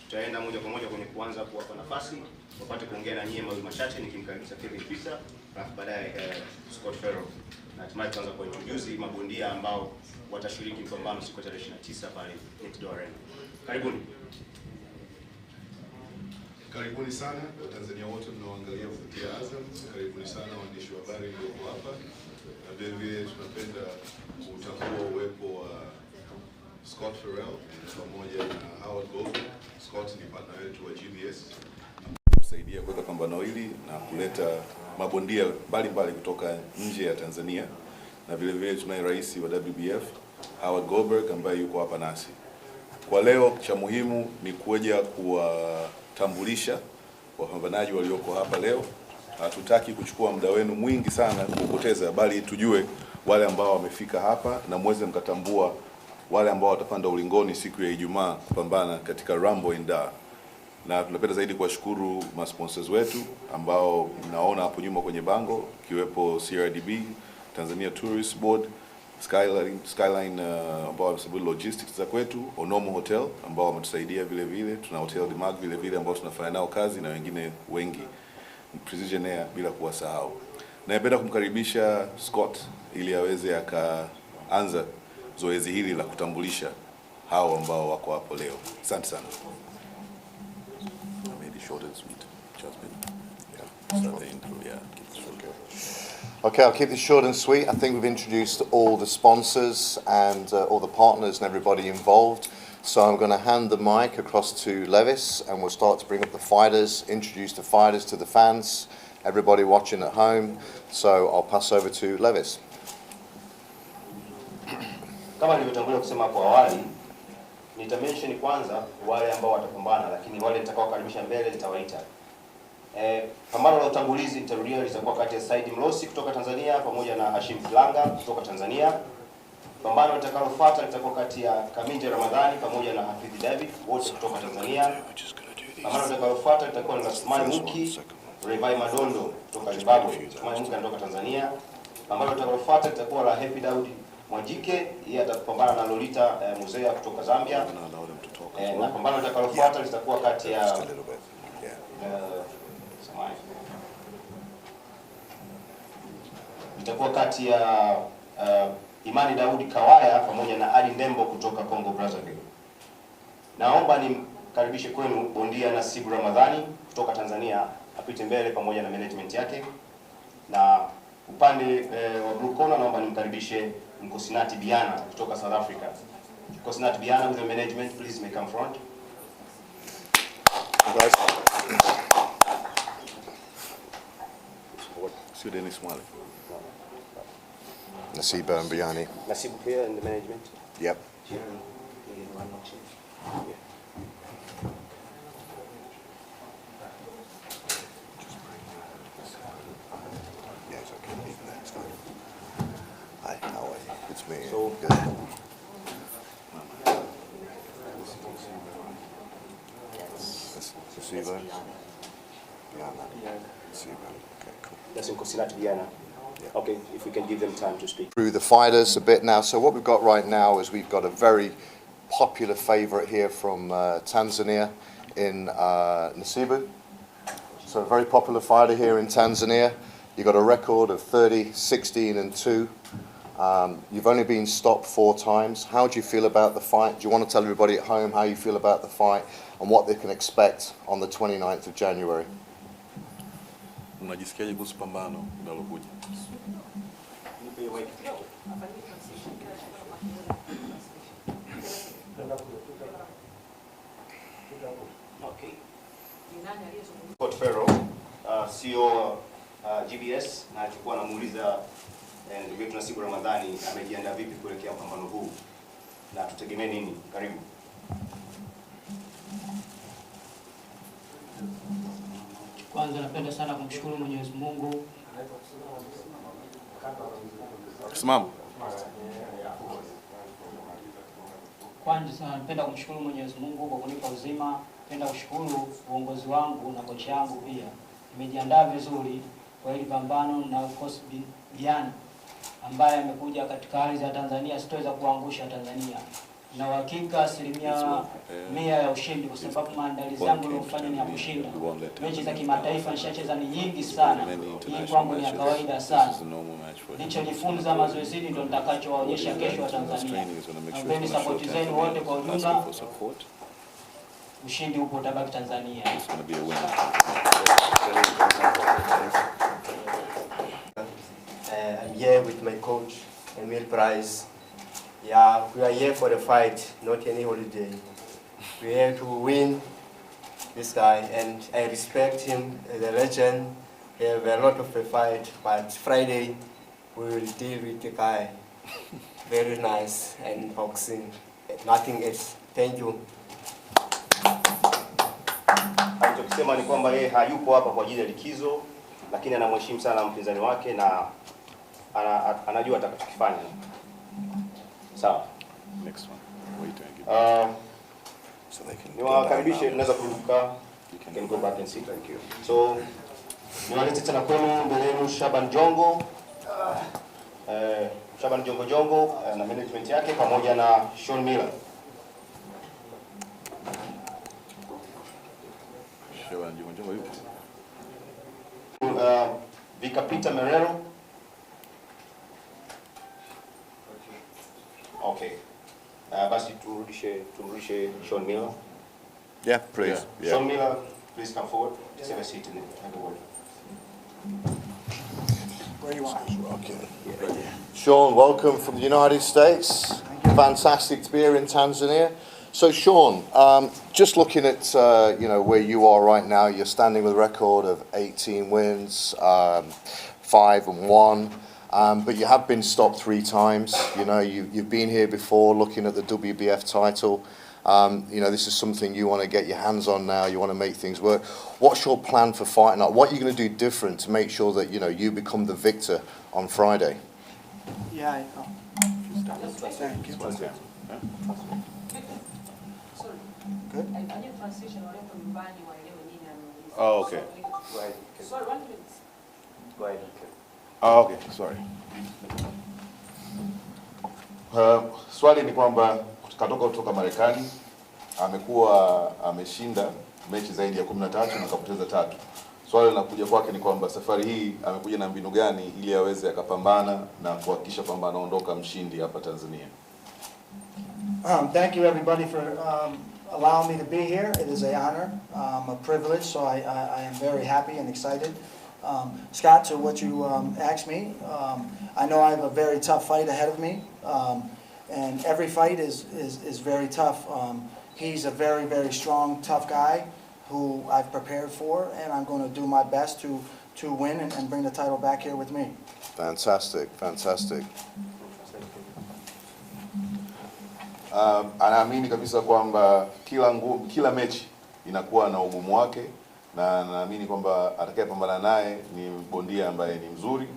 tutaenda moja kwa moja kwenye kuanza kuwapa nafasi wapate kuongea na nyie mawili machache, nikimkaribisha Kevin Pisa, alafu baadaye Scott Ferro, na hatimaye tuanza kwa introduce mabondia ambao watashiriki mpambano siku ya 29 pale Netido Arena. Karibuni. Karibuni sana Watanzania wote mnaoangalia kupitia Azam. Karibuni sana waandishi wa habari mlioko hapa. Na vile vile tunapenda kutambua uwepo wa Scott Ferro pamoja na Howard Goldberg. Scott ni partner wetu wa GBS. Kusaidia kuweka pambano hili na kuleta mabondia mbalimbali kutoka nje ya Tanzania. Na vile vile tunaye rais wa WBF Howard Goldberg ambaye yuko hapa nasi. Kwa leo cha muhimu ni kuja kuwatambulisha wapambanaji walioko hapa leo. Hatutaki kuchukua muda wenu mwingi sana kupoteza, bali tujue wale ambao wamefika hapa na muweze mkatambua wale ambao watapanda ulingoni siku ya Ijumaa kupambana katika Rumble in Dar. Na tunapenda zaidi kuwashukuru masponsors wetu ambao mnaona hapo nyuma kwenye bango, kiwepo CRDB, Tanzania Tourist Board, Skyline ambao wamesaidia logistics za kwetu, Onomo Hotel ambao wametusaidia vile vile, tuna Hotel de Mag vile vile ambao tunafanya nao kazi na wengine wengi, Precision Air bila kuwasahau. Na napenda kumkaribisha Scott ili aweze akaanza zoezi hili la kutambulisha hao ambao wako hapo leo. Asante sana. Okay, I'll keep this short and sweet. I think we've introduced all the sponsors and all the partners and everybody involved. So I'm going to hand the mic across to Levis and we'll start to bring up the fighters, introduce the fighters to the fans, everybody watching at home. So I'll pass over to Levis. Kama nilivyotangulia kusema hapo awali, nitamention kwanza wale ambao watapambana, lakini wale nitakaokaribisha mbele nitawaita. Pambano la utangulizi nitarudia litakuwa kati ya Said Mlosi kutoka Tanzania pamoja na Hashim Filanga kutoka Tanzania. Pambano litakalofuata litakuwa kati ya Kaminje Ramadhani pamoja na Hafidh David wote kutoka Tanzania. Pambano litakalofuata litakuwa na Sumai Muki, Revai Madondo kutoka Zimbabwe, Sumai Muki kutoka Tanzania. Pambano litakalofuata litakuwa la Happy Daudi Mwajike, yeye atapambana na Lolita Muzea kutoka Zambia. Na pambano litakalofuata litakuwa kati ya itakuwa kati ya Imani Daudi Kawaya pamoja na Ali Ndembo kutoka Congo Brazzaville. Naomba nimkaribishe kwenu bondia Nasibu Ramadhani kutoka Tanzania apite mbele pamoja na management yake. Na upande wa blue corner naomba nimkaribishe Nkosinati Biana kutoka South Africa. Nkosinati Biana with the management, please may come front. Nasibu and Biani. Nasibu here in the management? Yep. Yeah. Yes, okay, even next time. Hi, how are you? It's me. So, good. Nasibu? Biana. Nasibu. Okay, cool. that's Nkosinati Biana. Okay, if we can give them time to speak. Through the fighters a bit now. So what we've got right now is we've got a very popular favorite here from Tanzania in Nasibu. So a very popular fighter here in Tanzania. You've got a record of 30, 16 and 2. You've only been stopped 4 times. How do you feel about the fight? Do you want to tell everybody at home how you feel about the fight and what they can expect on the 29th of January? Unajisikiaje kuhusu pambano linalokuja? Okay. Scott Ferro, CEO GBS, na alikuwa anamuuliza ndugu yetu Nasibu Ramadhani amejiandaa vipi kuelekea pambano huu na tutegemee nini? Karibu. Kwanza napenda sana kumshukuru Mwenyezi Mungu. Simama. Kwanza napenda kumshukuru Mwenyezi Mungu kwa kunipa uzima. Napenda kushukuru uongozi wangu na kocha yangu pia. Nimejiandaa vizuri kwa hili pambano na coach Biani ambaye amekuja katika ardhi ya Tanzania, sitoweza kuangusha Tanzania. na uhakika 100% ya ushindi, kwa sababu maandalizi yangu niliyofanya ni ya kushinda. Mechi za kimataifa nishacheza ni nyingi sana, hii kwangu ni ya kawaida sana. Nilichojifunza mazoezini ndio nitakachowaonyesha kesho wa Tanzania. Naombeni support zenu wote kwa ujumla. Ushindi upo utabaki Tanzania. I'm here with my coach, Emil Price. Yeah, we are here for the fight, not any holiday. We are here to win this guy, and I respect him as a legend. We have a lot of a fight, but Friday we will deal with the guy. Very nice and boxing, nothing else. Thank you. Alichokisema ni kwamba yeye hayupo hapa kwa ajili ya likizo, lakini anamheshimu sana mpinzani wake na anajua atakachokifanya. Sawa. Next one. So they can niwakaribishe, tunaweza kuruka. You can go back and sit. Thank you. So niwalete tena kwenu mbele yenu Shaban Jongo. Shaban Jongo na management yake pamoja na Sean Miller. Shaban Jongo yupo. Vika Peter Merero. Okay. Basi tumrudishe Sean Miller. Yeah, please. Yeah. Sean Miller, please come forward. Just have a seat in the word. Where do you want? Okay. Sean, welcome from the United States. Fantastic to be here in Tanzania. So Sean, just looking at where you are right now, you're standing with a record of 18 wins, 5-1. But you have been stopped 3 times. You've been here before looking at the WBF title. This is something you want to get your hands on now. You want to make things work. What's your plan for fighting? What are you going to do different to make sure that you become the victor on Friday? Yeah. Thank you. Good. Oh, okay. Go ahead. Sorry, 1 minute. Go ahead. Oh, okay. Sorry. Swali ni kwamba kutoka Marekani, amekuwa ameshinda mechi zaidi ya 13 na kapoteza 3. Swali linakuja kwake ni kwamba safari hii amekuja na mbinu gani ili aweze akapambana na kuhakikisha kwamba anaondoka mshindi hapa Tanzania. Thank you everybody for allowing me to be here. It is an honor, a privilege, so I am very happy and excited. Scott, to what you asked me, I know I have a very tough fight ahead of me, and every fight is very tough. He's a very, very strong, tough guy who I've prepared for, and I'm going to do my best to win and bring the title back here with me. Fantastic, fantastic. Anaamini kabisa kwamba kila mechi inakuwa na ugumu wake, na naamini kwamba atakayepambana naye ni bondia ambaye ni mzuri.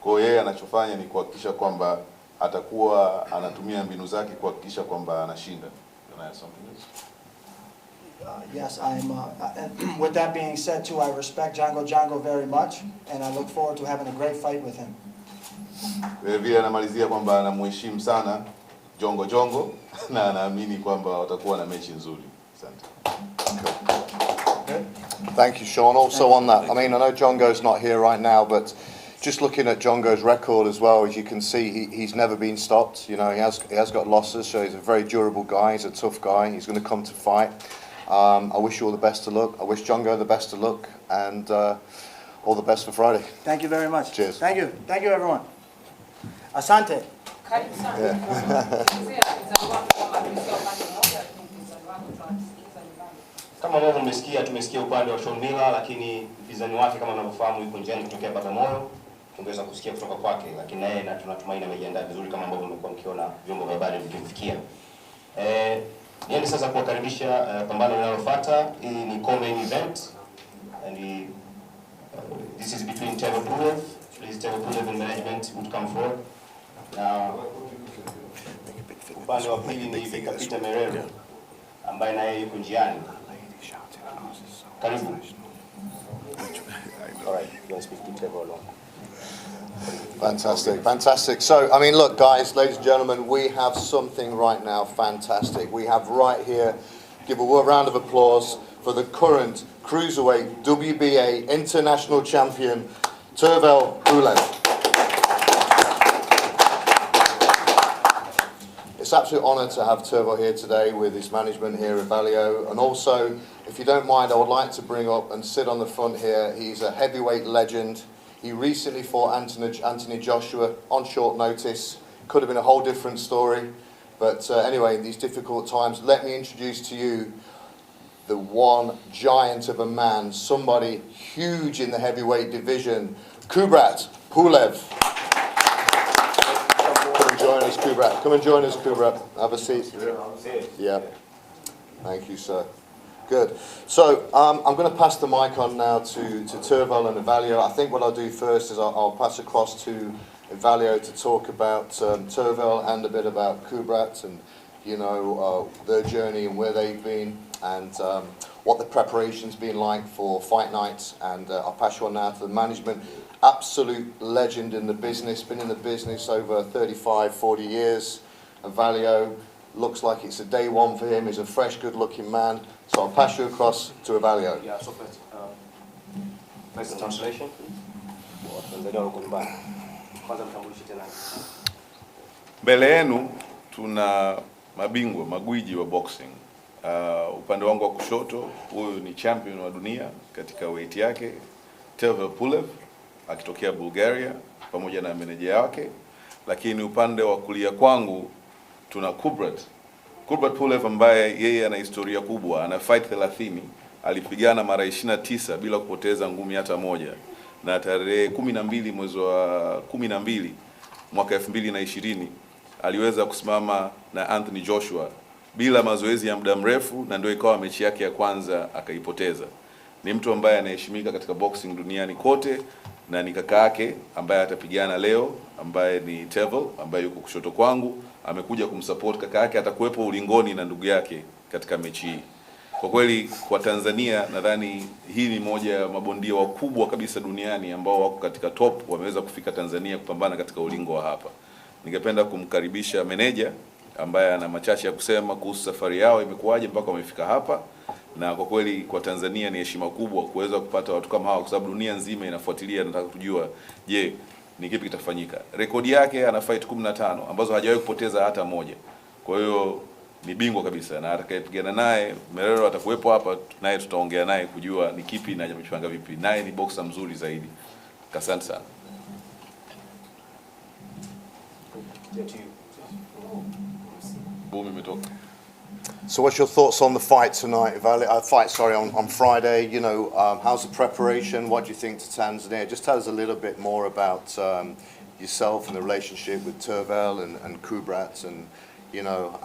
Kwa hiyo yeye anachofanya ni kuhakikisha kwamba atakuwa anatumia mbinu zake kuhakikisha kwamba anashinda. Yes, with that being said too, I respect Django very much, and I look forward to having a great fight with him. Vile anamalizia kwamba anamheshimu sana Jongo na anaamini kwamba watakuwa na mechi nzuri. Asante. Thank you, Sean. Also on that, I know Jongo's not here right now, but just looking at Jongo's record as well, as you can see, he's never been stopped. He has got losses, so he's a very durable guy. He's a tough guy. He's going to come to fight. I wish you all the best of luck. I wish Jongo the best of luck, and all the best for Friday. Thank you very much. Cheers. Thank you. Thank you, everyone. Asante. Kama ambavyo tumesikia upande wa Sean Miller, lakini mpinzani wake kama mnavyofahamu yuko njiani kutokea Bagamoyo. Tungeweza kusikia kutoka kwake, lakini naye na tunatumaini amejiandaa vizuri kama ambavyo mmekuwa mkiona vyombo vya habari vikimfikia. Niende sasa kuwakaribisha pambano linalofuata. Hii ni co-main event, and this is between Tebo Pulev. Please, Tebo Pulev and management would come forward. Upande wa pili ni Vika Peter Merero ambaye naye yuko njiani. Karibu. All right, you want to speak to Tebo alone. Fantastic, fantastic. So, I mean, look, guys, ladies and gentlemen, we have something right now fantastic. We have right here, give a round of applause for the current Cruiserweight WBA International Champion, Tervel Pulev. It's an absolute honour to have Tervel here today with his management here at Valio. And also, if you don't mind, I would like to bring up and sit on the front here. He's a heavyweight legend. He recently fought Anthony Joshua on short notice. Could have been a whole different story. But anyway, in these difficult times, let me introduce to you the one giant of a man, somebody huge in the heavyweight division, Kubrat Pulev. Come and join us, Kubrat. Come and join us, Kubrat. Have a seat. Yeah. Thank you, sir. Good. So I'm going to pass the mic on now to Tervel and Valio. I think what I'll do first is I'll pass across to Valio to talk about Tervel and a bit about Kubrat and, you know, their journey and where they've been and what the preparation's been like for fight nights. And I'll pass you on now to the management. Absolute legend in the business, been in the business over 35, 40 years. And Valio looks like it's a day one for him. He's a fresh, good-looking man. So I'll pass you across to Valio. Yeah, so first translation. Mbele yenu tuna mabingwa magwiji wa boxing. Upande wangu wa kushoto, huyu ni champion wa dunia katika weight yake, Tervel Pulev, akitokea Bulgaria pamoja na meneja wake. Lakini upande wa kulia kwangu tuna Kubrat Pulev ambaye yeye ana historia kubwa, ana fight 30, alipigana mara 29 bila kupoteza ngumi hata moja. Na tarehe 12 mwezi wa 12 mwaka 2020 aliweza kusimama na Anthony Joshua bila mazoezi ya muda mrefu, na ndio ikawa mechi yake ya kwanza akaipoteza. Ni mtu ambaye anaheshimika katika boxing duniani kote, na ni kaka yake ambaye atapigana leo, ambaye ni Tervel, ambaye yuko kushoto kwangu. Amekuja kumsupport kaka yake, atakuwepo ulingoni na ndugu yake katika mechi hii. Kwa kweli kwa Tanzania nadhani hii ni moja ya mabondia wakubwa kabisa duniani ambao wako katika top, wameweza kufika Tanzania kupambana katika ulingo wa hapa. Ningependa kumkaribisha meneja ambaye ana machache ya kusema kuhusu safari yao imekuwaje mpaka wamefika hapa. Na kwa kweli kwa Tanzania ni heshima kubwa kuweza kupata watu kama hawa, kwa sababu dunia nzima inafuatilia, nataka kujua je, ni kipi kitafanyika. Rekodi yake ana fight 15 ambazo hajawahi kupoteza hata moja. Kwa hiyo ni bingwa kabisa, na atakayepigana naye Merero atakuwepo hapa, naye tutaongea naye kujua ni kipi na amepanga vipi. Naye ni boxer mzuri zaidi. Asante sana. Boom imetoka. So what's your thoughts on the fight tonight, on Friday? You know, how's the preparation? What do you think to Tanzania? Just tell us a little bit more about yourself and the relationship with Tervel and Kubrat, and you know,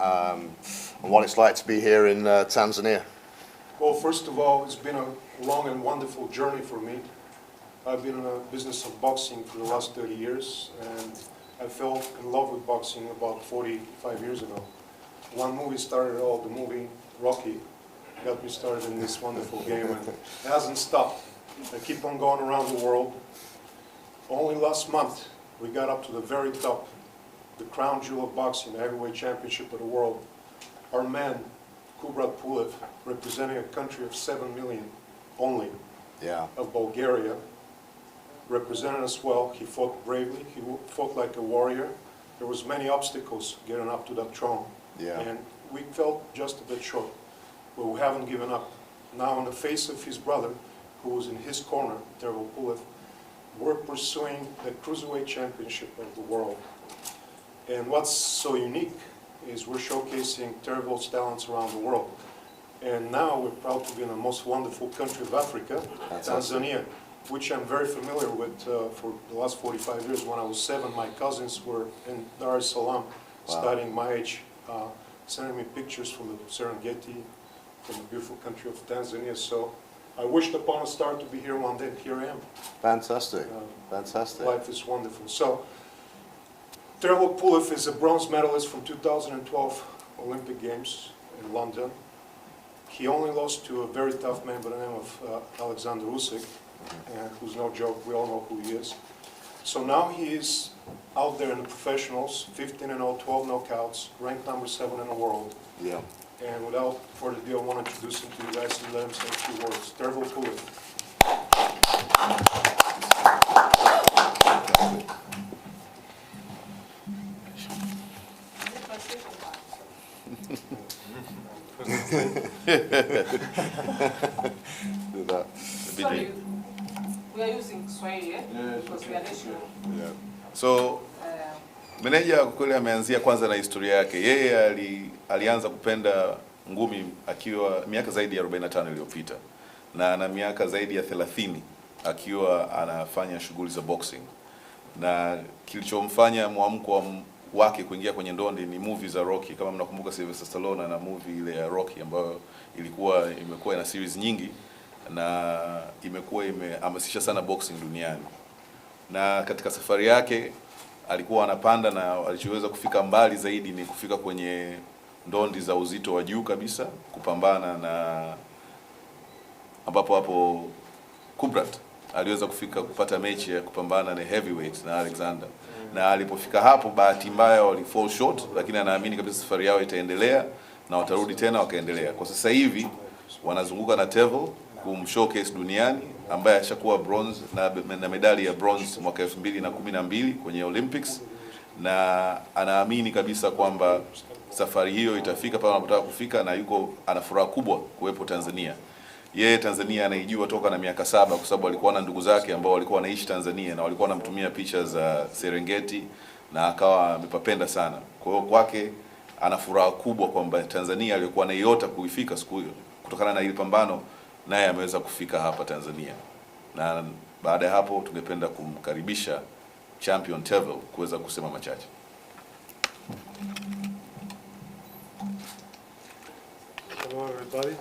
and what it's like to be here in Tanzania. Well, first of all, it's been a long and wonderful journey for me. I've been in the business of boxing for the last 30 years, and I fell in love with boxing about 45 years ago. One movie started all, the movie Rocky got me started in this wonderful game, and it hasn't stopped. I keep on going around the world. Only last month we got up to the very top, the crown jewel of boxing, the heavyweight championship of the world. Our man, Kubrat Pulev, representing a country of 7 million only, of Bulgaria, represented us well. He fought bravely, he fought like a warrior. There was many obstacles getting up to that throne. And we felt just a bit short, but we haven't given up. Now, in the face of his brother, who was in his corner, Tervel Pulev, we're pursuing the Cruiserweight Championship of the world. And what's so unique is we're showcasing Tervel's talents around the world. And now we're proud to be in the most wonderful country of Africa, Tanzania, which I'm very familiar with for the last 45 years. When I was 7, my cousins were in Dar es Salaam studying my age. Sending me pictures from the Serengeti, from the beautiful country of Tanzania. So I wished upon a star to be here one day, and here I am. Fantastic, fantastic. Life is wonderful. So, Tervel Pulev is a bronze medalist from 2012 Olympic Games in London. He only lost to a very tough man by the name of Alexander Usyk, who's no joke, we all know who he is. So now he is out there in the professionals, 15-0, 12 knockouts, ranked number 7 in the world. Yeah. And without further ado, I want to introduce him to you guys and let him say a few words. Tervel Pulit. Do that. Sorry, we are using Swahili, because we are national. Yeah. So meneja kwa kweli ameanzia kwanza na historia yake. Yeye alianza kupenda ngumi akiwa miaka zaidi ya 45 iliyopita, na ana miaka zaidi ya 30 akiwa anafanya shughuli za boxing, na kilichomfanya mwamko wake kuingia kwenye ndondi ni movie za Rocky. Kama mnakumbuka Sylvester Stallone na movie ile ya Rocky ambayo imekuwa ina series nyingi na imekuwa imehamasisha sana boxing duniani. Na katika safari yake alikuwa anapanda, na alichoweza kufika mbali zaidi ni kufika kwenye ndondi za uzito wa juu kabisa, kupambana na ambapo hapo Kubrat aliweza kupata mechi ya kupambana na heavyweight na Alexander. Na alipofika hapo, bahati mbaya wali fall short, lakini anaamini kabisa safari yao itaendelea na watarudi tena wakaendelea. Kwa sasa hivi wanazunguka na Tervel kumshowcase duniani, ambaye ashakuwa bronze na medali ya bronze mwaka 2012 kwenye Olympics, na anaamini kabisa kwamba safari hiyo itafika pale anapotaka kufika, na ana furaha kubwa kuwepo Tanzania. Yeye Tanzania anaijua toka na miaka 7, kwa sababu alikuwa na ndugu zake ambao walikuwa wanaishi Tanzania na walikuwa wanamtumia picha za Serengeti, na akawa amepapenda sana. Kwa hiyo kwake ana furaha kubwa kwamba Tanzania alikuwa anaiota kuifika siku hiyo, kutokana na ile pambano naye ameweza kufika hapa Tanzania. Na baada ya hapo tungependa kumkaribisha champion Tervel kuweza kusema machache. Hello everybody.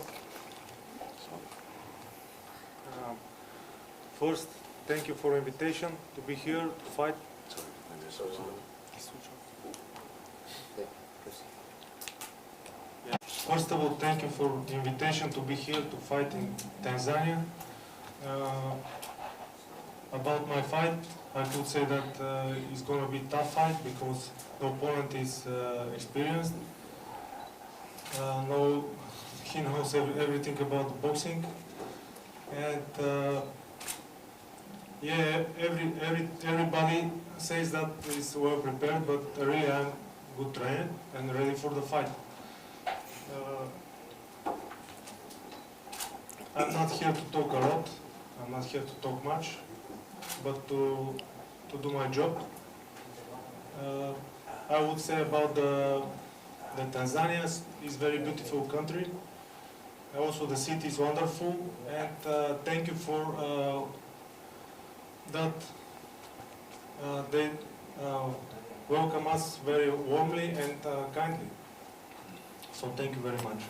First, thank you for the invitation to be here to fight. First of all, thank you for the invitation to be here to fight in Tanzania. About my fight, I could say that it's going to be a tough fight because the opponent is experienced. He knows everything about boxing, and yeah, everybody says that he's well prepared, but really I'm good trained and ready for the fight. I'm not here to talk a lot. I'm not here to talk much, but to do my job. I would say about the Tanzania is very beautiful country. Also the city is wonderful, and thank you for that. They welcome us very warmly and kindly. So thank you very much.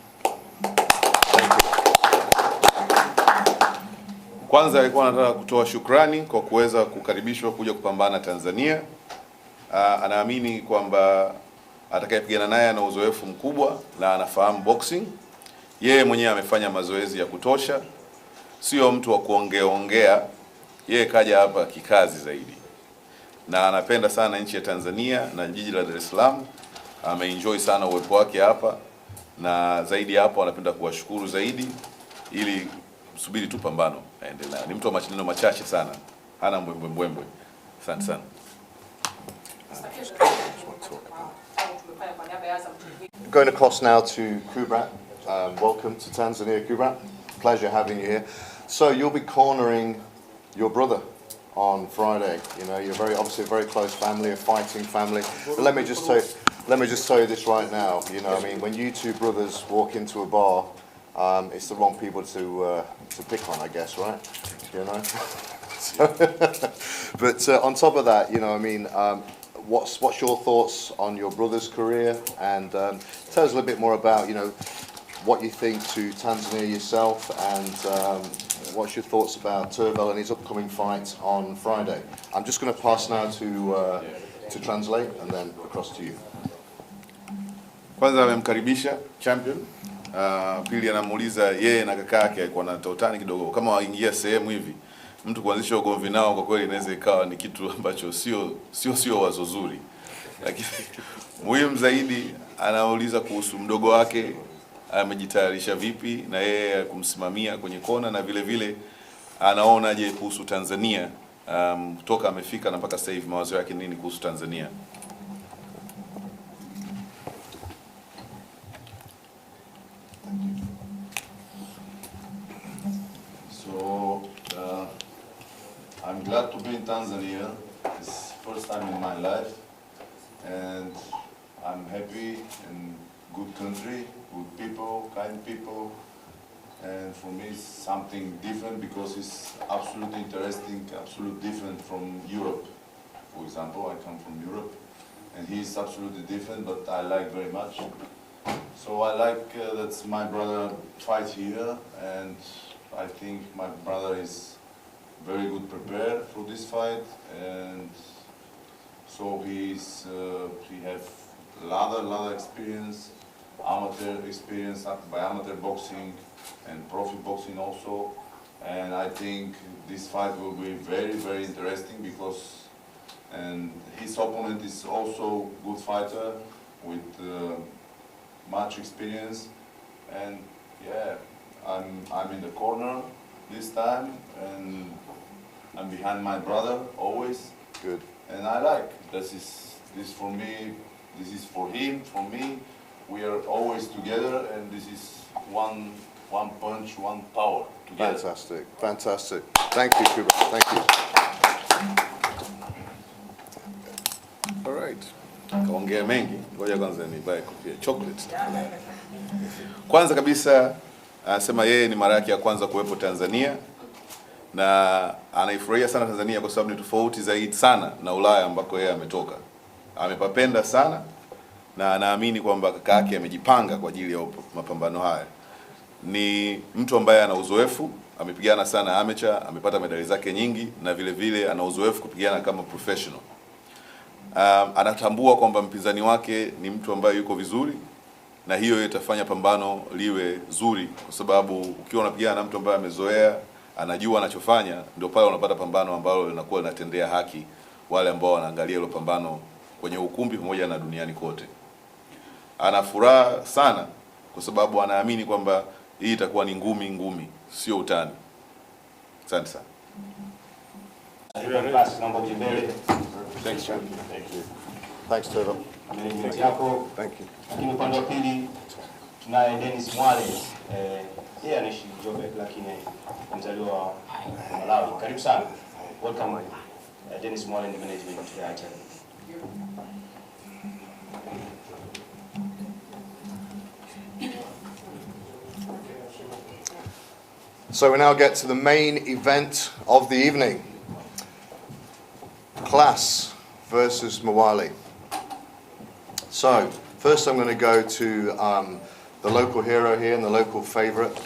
Kwanza alikuwa anataka kutoa shukrani kwa kuweza kukaribishwa kuja kupambana Tanzania. Anaamini kwamba atakayepigana naye ana uzoefu mkubwa na anafahamu boxing. Yeye mwenyewe amefanya mazoezi ya kutosha, sio mtu wa kuongea. Yeye kaja hapa kikazi zaidi, na anapenda sana nchi ya Tanzania na jiji la Dar es Salaam. Ameenjoy sana uwepo wake hapa, na zaidi hapo anapenda kuwashukuru zaidi, ili subiri tu pambano aendelee. Ni mtu wa maneno machache sana, hana mbwembwe. Asante sana. Going across now to Kubrat. Welcome to Tanzania, Kubrat. Pleasure having you here. So you'll be cornering your brother on Friday. You know, you're obviously a very close family, a fighting family. But let me just tell you this right now. You know, I mean, when you two brothers walk into a bar, it's the wrong people to pick on, I guess, right? You know. But on top of that, you know, I mean, what's your thoughts on your brother's career, and tell us a little bit more about, you know, what you think to Tanzania yourself, and what's your thoughts about Tervel and his upcoming fight on Friday. I'm just going to pass now to translate and then across to you. Kwanza amemkaribisha champion. Pili anamuuliza yeye na kaka yake alikuwa na totani kidogo, kama waingia sehemu hivi mtu kuanzisha ugomvi nao kwa kweli inaweza ikawa ni kitu ambacho sio wazo zuri. Lakini muhimu zaidi anauliza kuhusu mdogo wake amejitayarisha vipi na yeye kumsimamia kwenye kona, na vile vile anaonaje kuhusu Tanzania kutoka amefika na mpaka sasa hivi mawazo yake nini kuhusu Tanzania. So I'm glad to be in Tanzania. It's first time in my life, and I'm happy in good country, good people, kind people, and for me it's something different because it's absolutely interesting, absolutely different from Europe. For example, I come from Europe, and he's absolutely different, but I like very much. So I like that my brother fights here, and I think my brother is very good prepared for this fight, and so he has a lot of experience, amateur experience by amateur boxing and profi boxing also, and I think this fight will be very interesting because his opponent is also good fighter with much experience, and yeah, I'm in the corner this time, and I'm behind my brother always. Good. And I like this for me. This is for him, for me. We are always together, and this is one punch, one power together. Fantastic, fantastic. Thank you, Kuba. Thank you. All right. Kaongea mengi. Ngoja kwanza nibae kofia chocolate. Kwanza kabisa anasema yeye ni mara yake ya kwanza kuwepo Tanzania na anaifurahia sana Tanzania kwa sababu ni tofauti zaidi sana na Ulaya ambako yeye ametoka. Amepapenda sana na anaamini kwamba kaka yake amejipanga kwa ajili ya mapambano haya. Ni mtu ambaye ana uzoefu, amepigana sana amateur, amepata medali zake nyingi, na vile vile ana uzoefu kupigana kama professional. Anatambua kwamba mpinzani wake ni mtu ambaye yuko vizuri, na hiyo itafanya pambano liwe zuri, kwa sababu ukiwa unapigana na mtu ambaye amezoea, anajua anachofanya, ndio pale unapata pambano ambalo linakuwa linatendea haki wale ambao wanaangalia hilo pambano kwenye ukumbi pamoja na duniani kote. Ana furaha sana kwa sababu anaamini kwamba hii itakuwa ni ngumi, sio utani. Asante sana. Ibrahim Class, naomba ujibele. Thanks, John. Thank you. Thanks, Trevor. Management yako. Thank you. Lakini upande wa pili tunaye Dennis Mwale. Yeye anaishi Joburg lakini mzaliwa wa Malawi. Karibu sana. Welcome. Dennis Mwale in the management ya Acha. So we now get to the main event of the evening. Class versus Mwale. So first I'm going to go to the local hero here and the local favourite,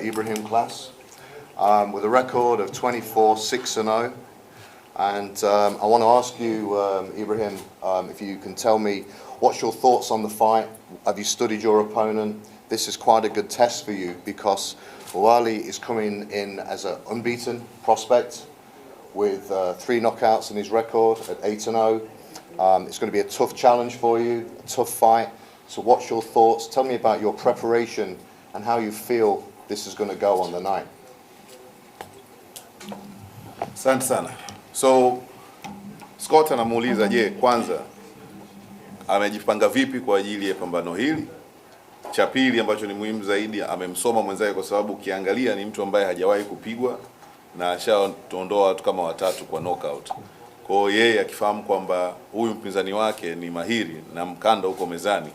Ibrahim Class, with a record of 24-6-0. And I want to ask you, Ibrahim, if you can tell me what's your thoughts on the fight. Have you studied your opponent? This is quite a good test for you because Mwale is coming in as an unbeaten prospect with 3 knockouts in his record at 8-0. It's going to be a tough challenge for you, a tough fight. So what's your thoughts? Tell me about your preparation and how you feel this is going to go on the night. Asante sana. So Scott anamuuliza, je, kwanza amejipanga vipi kwa ajili ya pambano hili? Cha pili ambacho ni muhimu zaidi, amemsoma mwenzake kwa sababu ukiangalia ni mtu ambaye hajawahi kupigwa na ashaondoa watu kama 3 kwa knockout. Kwa hiyo yeye akifahamu kwamba huyu mpinzani wake ni mahiri na mkanda huko mezani,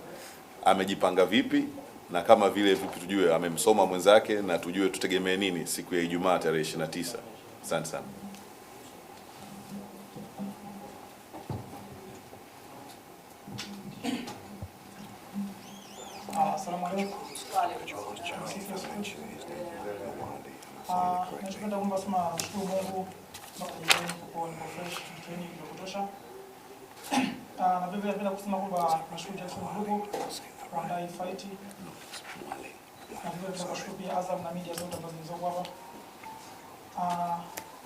amejipanga vipi, na kama vile vipi tujue amemsoma mwenzake na tujue tutegemee nini siku ya Ijumaa tarehe 29. Asante sana. Assalamu alaikum. Napenda kwamba sema nashukuru Mungu mpaka jioni kwa niko fresh, training ya kutosha. Na vile vile napenda kusema kwamba nashukuru Jackson ndugu kuandaa hii fight. Na vile vile nashukuru pia Azam na media zote ambazo zilizokuwa hapa.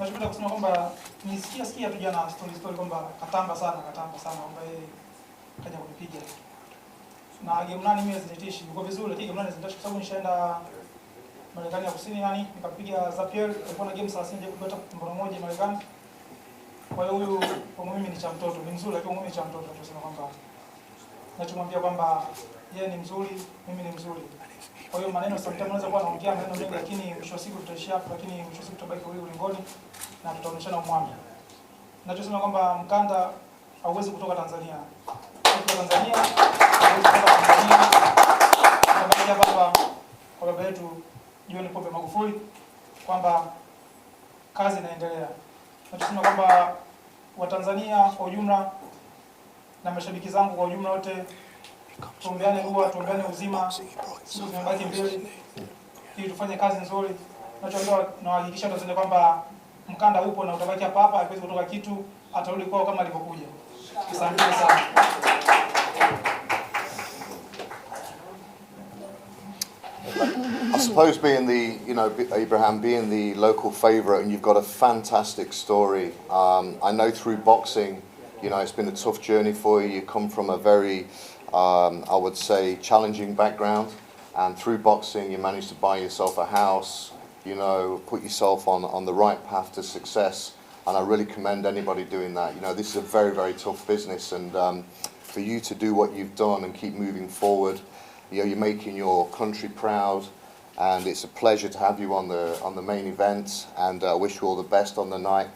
Nachopenda kusema kwamba nisikia tu jana story kwamba katamba sana kwamba yeye kaja kunipiga. Na game nani mimi hazinitishi. Niko vizuri lakini game nani hazinitishi kwa sababu nishaenda Marekani ya Kusini nikapiga Zapier, alikuwa na game 30 je kupata pambano moja Marekani. Kwa hiyo huyu kwa mimi ni cha mtoto, ni mzuri lakini mimi ni cha mtoto tunasema kwamba nachomwambia kwamba yeye ni mzuri, mimi ni mzuri. Kwa hiyo maneno sometimes unaweza kuwa naongea maneno mengi lakini mwisho wa siku tutaishia hapo, lakini mwisho wa siku tutabaki kwa ulingoni na tutaonyeshana umwami. Ninachosema kwamba mkanda hauwezi kutoka Tanzania. Kutoka Tanzania, hauwezi kutoka Tanzania. Tutabaki hapa kwa baba yetu John Pombe Magufuli kwamba kazi inaendelea. Ninachosema kwamba Watanzania kwa ujumla na mashabiki zangu kwa ujumla wote tuombeane dua, tuombeane uzima, siku zimebaki mbili ili tufanye kazi nzuri. Nachoambiwa na wahakikisha Tanzania kwamba mkanda upo na utabaki hapa hapa, haiwezi kutoka kitu, atarudi kwao kama alivyokuja. Asante sana. I suppose being the, Ibrahim, being the local favourite, and you've got a fantastic story. I know through boxing, it's been a tough journey for you. You come from a very, I would say, challenging background, and through boxing you managed to buy yourself a house, put yourself on the right path to success, and I really commend anybody doing that. This is a very, very tough business, and for you to do what you've done and keep moving forward, you're making your country proud, and it's a pleasure to have you on the main event, and I wish you all the best on the night.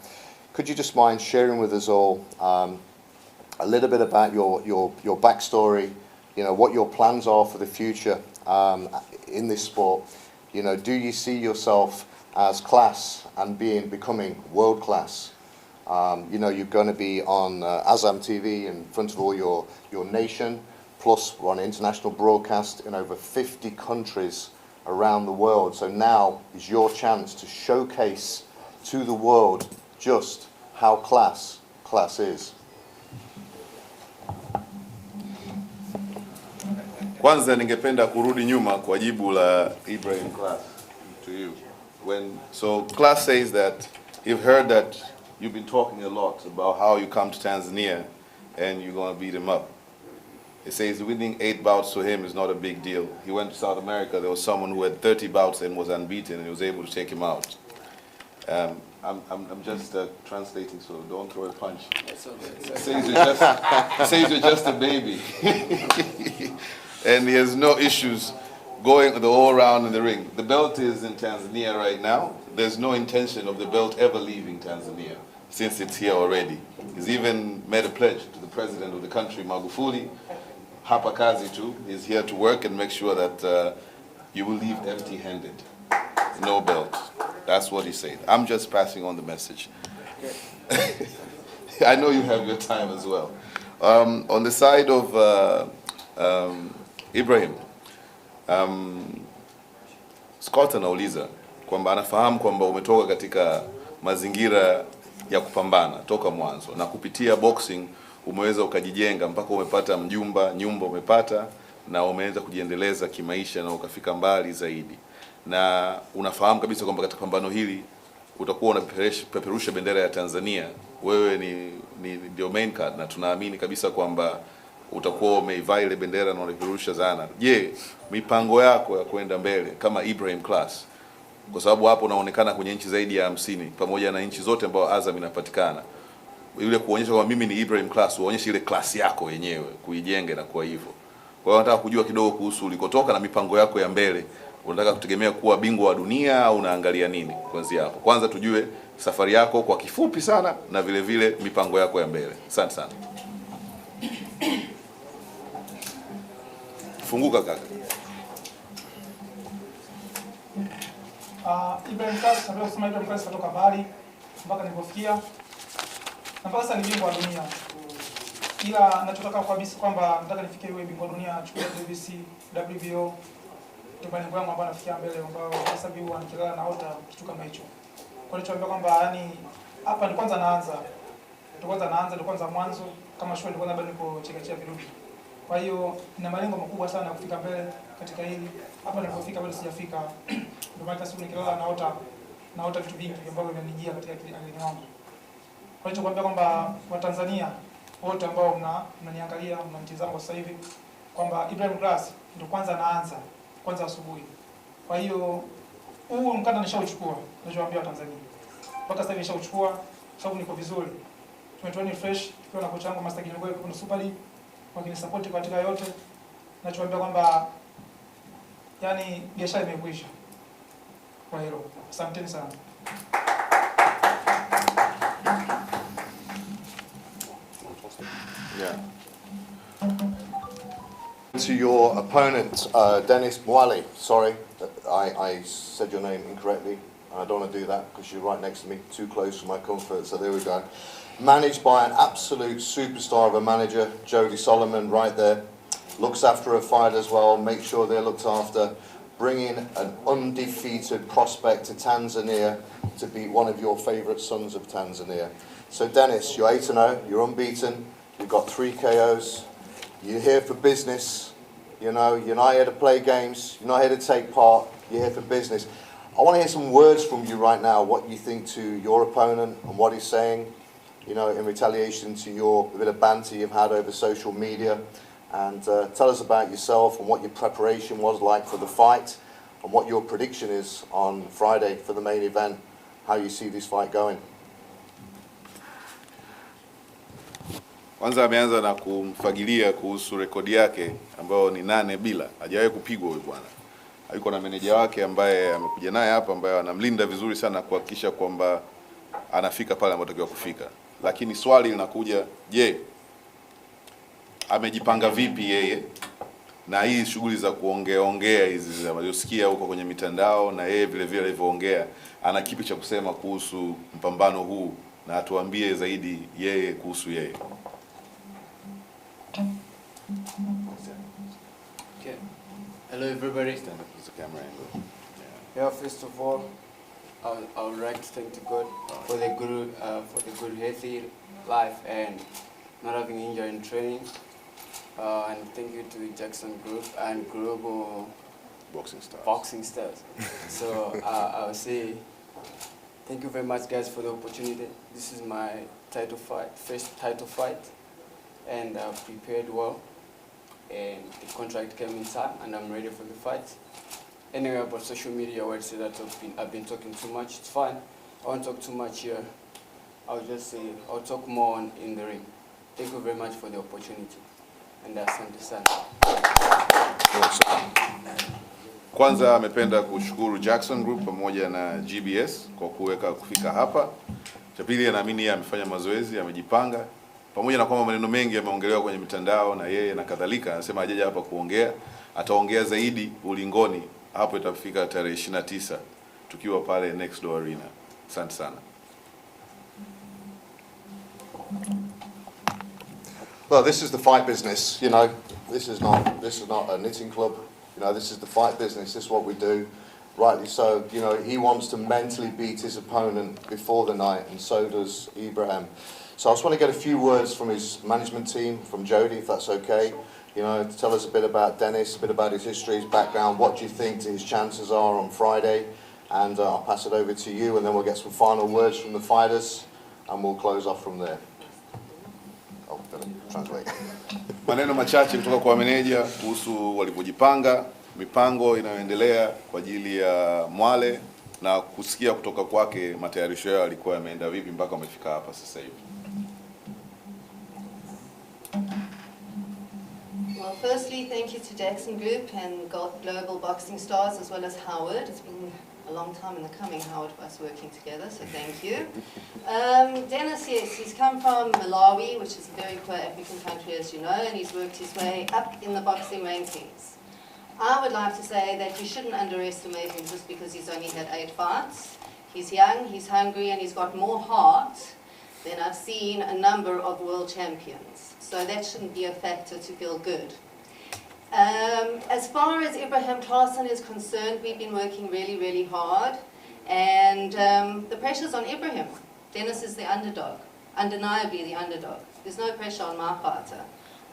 Could you just mind sharing with us all a little bit about your backstory, what your plans are for the future in this sport? Do you see yourself as class and becoming world class? You're going to be on Azam TV in front of all your nation, plus we're on international broadcast in over 50 countries around the world. So now is your chance to showcase to the world just how class is. Kwanza ningependa kurudi nyuma kwa jibu la Ibrahim Class to you. So Class says that you've heard that you've been talking a lot about how you come to Tanzania and you're going to beat him up. He says winning 8 bouts to him is not a big deal. He went to South America, there was someone who had 30 bouts and was unbeaten, and he was able to take him out. I'm just translating, so don't throw a punch. He says you're just a baby. And he has no issues going the whole round in the ring. The belt is in Tanzania right now. There's no intention of the belt ever leaving Tanzania since it's here already. He's even made a pledge to the president of the country, Magufuli, hapa kazi too. He's here to work and make sure that you will leave empty-handed. No belt. That's what he said. I'm just passing on the message. I know you have your time as well. On the side of Ibrahim, Scott anauliza kwamba anafahamu kwamba umetoka katika mazingira ya kupambana toka mwanzo, na kupitia boxing umeweza ukajijenga mpaka umepata nyumba umepata, na umeweza kujiendeleza kimaisha na ukafika mbali zaidi. Na unafahamu kabisa kwamba katika pambano hili utakuwa unapeperusha bendera ya Tanzania. Wewe ni ndio main card, na tunaamini kabisa kwamba utakuwa umeivaa ile bendera na unapeperusha zana. Je, mipango yako ya kwenda mbele kama Ibrahim Class, kwa sababu hapo unaonekana kwenye nchi zaidi ya 50 pamoja na nchi zote ambazo Azam inapatikana, ile kuonyesha kwamba mimi ni Ibrahim Class, uonyeshe ile class yako yenyewe, kuijenge na kwa hivyo. Kwa hiyo nataka kujua kidogo kuhusu ulikotoka na mipango yako ya mbele. Unataka kutegemea kuwa bingwa wa dunia au unaangalia nini kuanzia hapo? Kwanza tujue safari yako kwa kifupi sana, na vile vile mipango yako ya mbele. Asante sana. Funguka kaka. Ibrahim Class, napenda kusema Ibrahim Class kutoka Bali mpaka nilipofikia. Na mpaka sasa ni bingwa wa dunia. Ila ninachotaka kabisa kwamba nataka nifike iwe bingwa wa dunia, chukua WBC, WBO. Ndio malengo yangu ambayo nafikia mbele, ambao sasa hivi huwa nikilala naota kitu kama hicho. Kwa hiyo tunaambia kwamba yani hapa ni kwanza naanza. Ndio kwanza mwanzo, kama shule ndio kwanza bado niko chekechea virubi. Kwa hiyo nina malengo makubwa sana ya kufika mbele katika hili. Hapa nilipofika bado sijafika. Ndio maana siku nikilala naota naota vitu vingi ambavyo vinanijia katika akilini wangu. Kwa hiyo kuambia kwamba Watanzania wote ambao mnaniangalia mnanitazama sasa hivi kwamba Ibrahim Class ndio kwanza asubuhi. Kwa hiyo huu mkanda nishauchukua, ninachowaambia Watanzania. Mpaka sasa hivi nishauchukua sababu niko vizuri. Tumetuani fresh tukiwa na kocha wangu Master Kinogwe kwa Super League wakinisupport katika yote. Ninachowaambia kwamba yani biashara imekwisha. Kwa hilo, asanteni sana. Yeah. To your opponent, Dennis Mwale. Sorry, I said your name incorrectly. I don't want to do that because you're right next to me, too close for my comfort. So there we go. Managed by an absolute superstar of a manager, Jody Solomon, right there. Looks after a fight as well. Make sure they're looked after. Bringing an undefeated prospect to Tanzania to beat one of your favourite sons of Tanzania. So Dennis, you're 8-0. You're unbeaten. You've got 3 KOs. You're here for business, you know, you're not here to play games, you're not here to take part, you're here for business. I want to hear some words from you right now, what you think to your opponent and what he's saying, you know, in retaliation to your bit of banter you've had over social media. And tell us about yourself and what your preparation was like for the fight and what your prediction is on Friday for the main event, how you see this fight going. Kwanza ameanza na kumfagilia kuhusu rekodi yake ambayo ni 8-0. Hajawahi kupigwa huyu bwana. Hayuko na meneja wake ambaye amekuja naye hapa ambaye anamlinda vizuri sana kuhakikisha kwamba anafika pale anapotakiwa kufika. Lakini swali linakuja, je, amejipanga vipi yeye? Na hii shughuli za kuongea hizi zinazosikia huko kwenye mitandao na yeye vile vile alivyoongea, ana kipi cha kusema kuhusu mpambano huu na atuambie zaidi yeye kuhusu yeye. Okay. Hello everybody. Stand up as the camera angle. Yeah, first of all, I would like to thank the God for the good healthy life and not having injury in training. And thank you to Jackson Group and Global Boxing Stars. So I would say thank you very much guys for the opportunity. This is my first title fight, and I've prepared well. And the contract came in time, and I'm ready for the fight. Anyway, about social media, I would say that I've been talking too much. It's fine. I won't talk too much here. I'll just say I'll talk more in the ring. Thank you very much for the opportunity, and asante sana. Kwanza amependa kushukuru Jackson Group pamoja na GBS kwa kufika hapa. Cha pili, anaamini yeye amefanya mazoezi, amejipanga. Pamoja na kwamba maneno mengi yameongelewa kwenye mitandao na yeye na kadhalika, anasema hajaja hapa kuongea, ataongea zaidi ulingoni hapo itafika tarehe 29 tukiwa pale Next Door Arena. Asante sana. Well, this is the fight business, you know. This is not a knitting club. You know, this is the fight business. This is what we do. Rightly so. You know, he wants to mentally beat his opponent before the night, and so does Ibrahim. So I just want to get a few words from his management team, from Jody, if that's okay. You know, to tell us a bit about Dennis, a bit about his history, his background. What do you think his chances are on Friday? And I'll pass it over to you, and then we'll get some final words from the fighters, and we'll close off from there. Oh, translate. Maneno machache kutoka kwa meneja kuhusu walipojipanga, mipango inayoendelea kwa ajili ya Mwale na kusikia kutoka kwake matayarisho yao yalikuwa yameenda vipi mpaka wamefika hapa sasa hivi. Well, firstly, thank you to Jackson Group and Global Boxing Stars, as well as Howard. It's been a long time in the coming, Howard, for us working together, so thank you. Dennis, yes, he's come from Malawi, which is a very poor African country, as you know, and he's worked his way up in the boxing rankings. I would like to say that you shouldn't underestimate him just because he's only had 8 fights. He's young, he's hungry, and he's got more heart than I've seen a number of world champions. So that shouldn't be a factor to feel good. As far as Ibrahim Class is concerned, we've been working really, really hard. And the pressure's on Ibrahim. Dennis is the underdog, undeniably the underdog. There's no pressure on my fighter.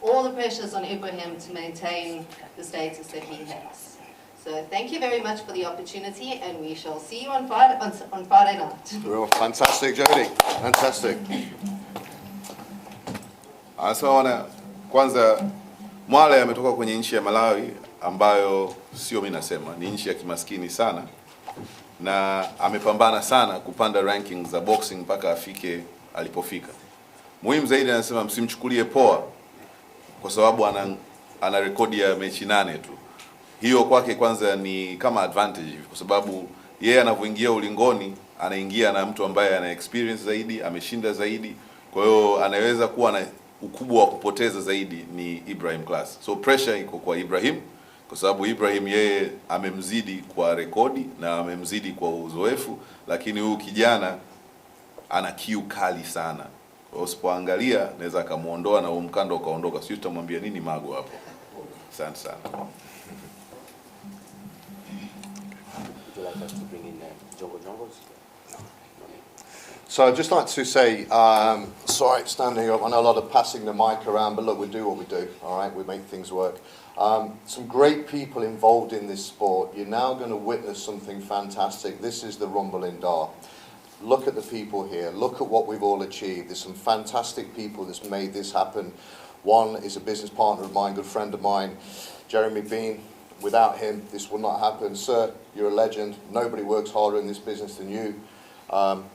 All the pressure's on Ibrahim to maintain the status that he has. So thank you very much for the opportunity, and we shall see you on Friday night. Well, fantastic, Jody. Fantastic. Wana kwanza Mwale ametoka kwenye nchi ya Malawi ambayo sio mimi nasema, ni nchi ya kimaskini sana, na amepambana sana kupanda ranking za boxing mpaka afike alipofika. Muhimu zaidi anasema msimchukulie poa kwa sababu ana rekodi ya mechi 8 tu. Hiyo kwake kwanza ni kama advantage kwa sababu yeye anavyoingia ulingoni anaingia na mtu ambaye ana experience zaidi, ameshinda zaidi. Kwa hiyo anaweza kuwa na ukubwa wa kupoteza zaidi ni Ibrahim Class. So pressure iko kwa Ibrahim kwa sababu Ibrahim yeye amemzidi kwa rekodi na amemzidi kwa uzoefu, lakini huyu kijana ana kiu kali sana. Kwa usipoangalia naweza akamuondoa na huo mkando ukaondoka. Sio tutamwambia nini Mago hapo. Asante sana. So I'd just like to say, sorry, standing up, I know a lot of passing the mic around, but look, we do what we do, all right? We make things work. Some great people involved in this sport. You're now going to witness something fantastic. This is the Rumble in Dar. Look at the people here. Look at what we've all achieved. There's some fantastic people that's made this happen. One is a business partner of mine, good friend of mine, Jeremy Bean. Without him, this would not happen. Sir, you're a legend. Nobody works harder in this business than you.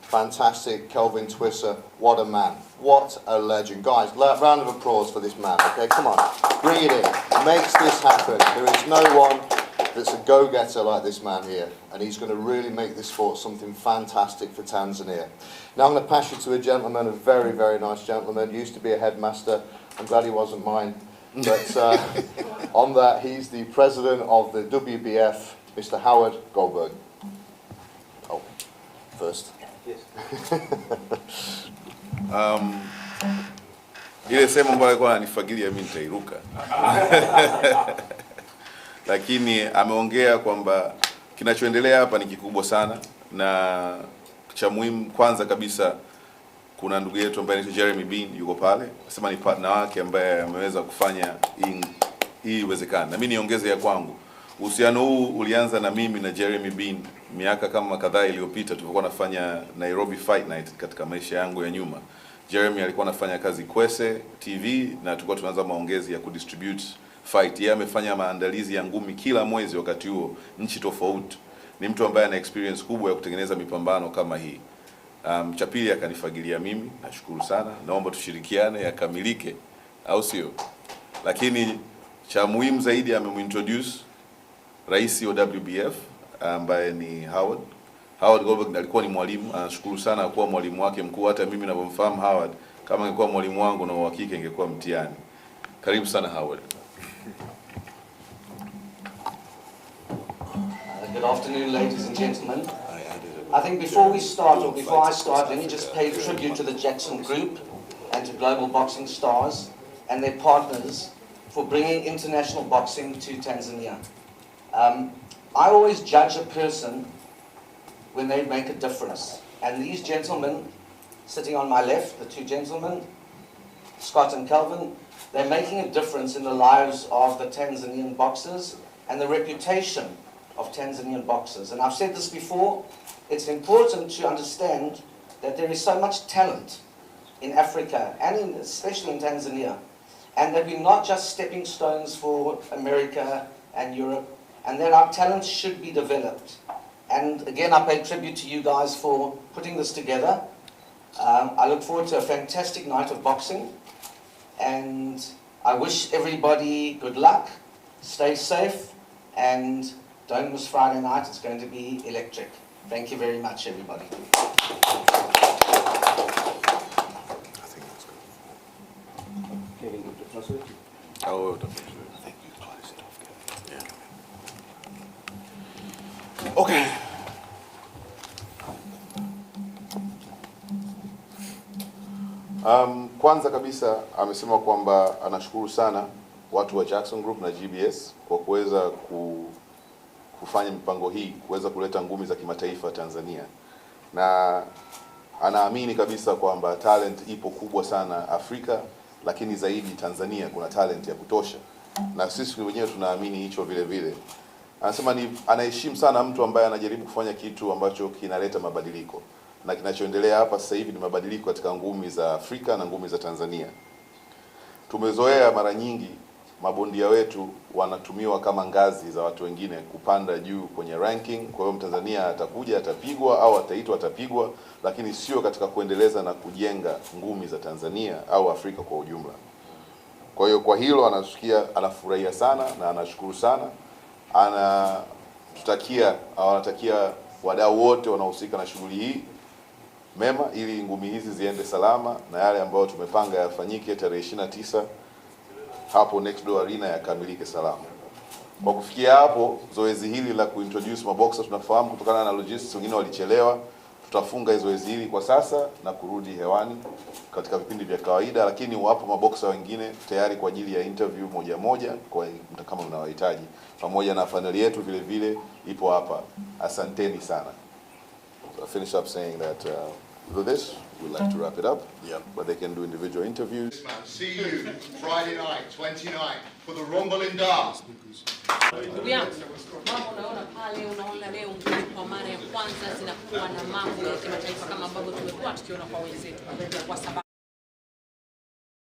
Fantastic, Kelvin Twisser, what a man, what a legend. Guys, round of applause for this man, okay, come on, bring it in, makes this happen. There is no one that's a go-getter like this man here, and he's going to really make this sport something fantastic for Tanzania. Now I'm going to pass you to a gentleman, a very, very nice gentleman, used to be a headmaster, I'm glad he wasn't mine, but on that, he's the president of the WBF, Mr. Howard Goldberg. Oh. First. Yes. Ile sema ambayo alikuwa ananifagilia mimi nitairuka. Lakini ameongea kwamba kinachoendelea hapa ni kikubwa sana, na cha muhimu kwanza kabisa kuna ndugu yetu ambaye anaitwa Jeremy Bean yuko pale. Nasema ni partner wake ambaye ameweza kufanya hii iwezekane. Na mimi niongeze ya kwangu. Uhusiano huu ulianza na mimi na Jeremy Bean miaka kama kadhaa iliyopita tulipokuwa nafanya Nairobi Fight Night katika maisha yangu ya nyuma. Jeremy alikuwa anafanya kazi Kwese TV na tulikuwa tunaanza maongezi ya kudistribute fight. Yeye amefanya maandalizi ya ngumi kila mwezi wakati huo nchi tofauti. Ni mtu ambaye ana experience kubwa ya kutengeneza mipambano kama hii. Cha pili akanifagilia mimi, nashukuru sana. Naomba tushirikiane yakamilike au sio? Lakini cha muhimu zaidi amemintroduce rais wa WBF ambaye ni Howard Goldberg. Alikuwa ni mwalimu, anashukuru sana kuwa mwalimu wake mkuu. Hata mimi ninavyomfahamu Howard, kama angekuwa mwalimu wangu na uhakika ingekuwa mtihani. Karibu sana Howard. Good afternoon, ladies and gentlemen. I think before we start, or before I start, let me just pay tribute to the Jackson Group and to Global Boxing Stars and their partners for bringing international boxing to Tanzania. I always judge a person when they make a difference. And these gentlemen sitting on my left, the two gentlemen, Scott and Kelvin, they're making a difference in the lives of the Tanzanian boxers and the reputation of Tanzanian boxers. And I've said this before, it's important to understand that there is so much talent in Africa and especially in Tanzania, and that we're not just stepping stones for America and Europe, and that our talents should be developed. And again, I pay tribute to you guys for putting this together. I look forward to a fantastic night of boxing, and I wish everybody good luck, stay safe, and don't miss Friday night. It's going to be electric. Thank you very much, everybody. Okay. Kwanza kabisa amesema kwamba anashukuru sana watu wa Jackson Group na GBS kwa kuweza kufanya mipango hii, kuweza kuleta ngumi za kimataifa Tanzania. Na anaamini kabisa kwamba talent ipo kubwa sana Afrika, lakini zaidi Tanzania kuna talent ya kutosha. Na sisi wenyewe tunaamini hicho vile vile. Anasema ni anaheshimu sana mtu ambaye anajaribu kufanya kitu ambacho kinaleta mabadiliko, na kinachoendelea hapa sasa hivi ni mabadiliko katika ngumi za Afrika na ngumi za Tanzania. Tumezoea mara nyingi mabondia wetu wanatumiwa kama ngazi za watu wengine kupanda juu kwenye ranking. Kwa hiyo Mtanzania atakuja atapigwa au ataitwa atapigwa, lakini sio katika kuendeleza na kujenga ngumi za Tanzania au Afrika kwa ujumla. Kwa hiyo kwa hilo anafurahia sana na anashukuru sana. Anatakia wadau wote wanaohusika na shughuli hii mema, ili ngumi hizi ziende salama na yale ambayo tumepanga yafanyike tarehe 29 hapo Next Door Arena yakamilike salama. Kwa kufikia hapo, zoezi hili la kuintroduce maboxer, tunafahamu kutokana na logistics wengine walichelewa, tutafunga zoezi hili kwa sasa na kurudi hewani katika vipindi vya kawaida, lakini wapo maboxer wengine tayari kwa ajili ya interview moja moja kwa kama mnawahitaji, pamoja na panel yetu vile vile ipo hapa. Asanteni sana. So I finish up saying that with this, we'd like to wrap it up. But they can do individual interviews. See you Friday night, 29th, for the Rumble in Dar. Mambo unaona pale, unaona leo ngumi kwa mara ya kwanza zinakuwa na mambo ya kimataifa kama ambavyo tumekuwa tukiona kwa wenzetu, kwa sababu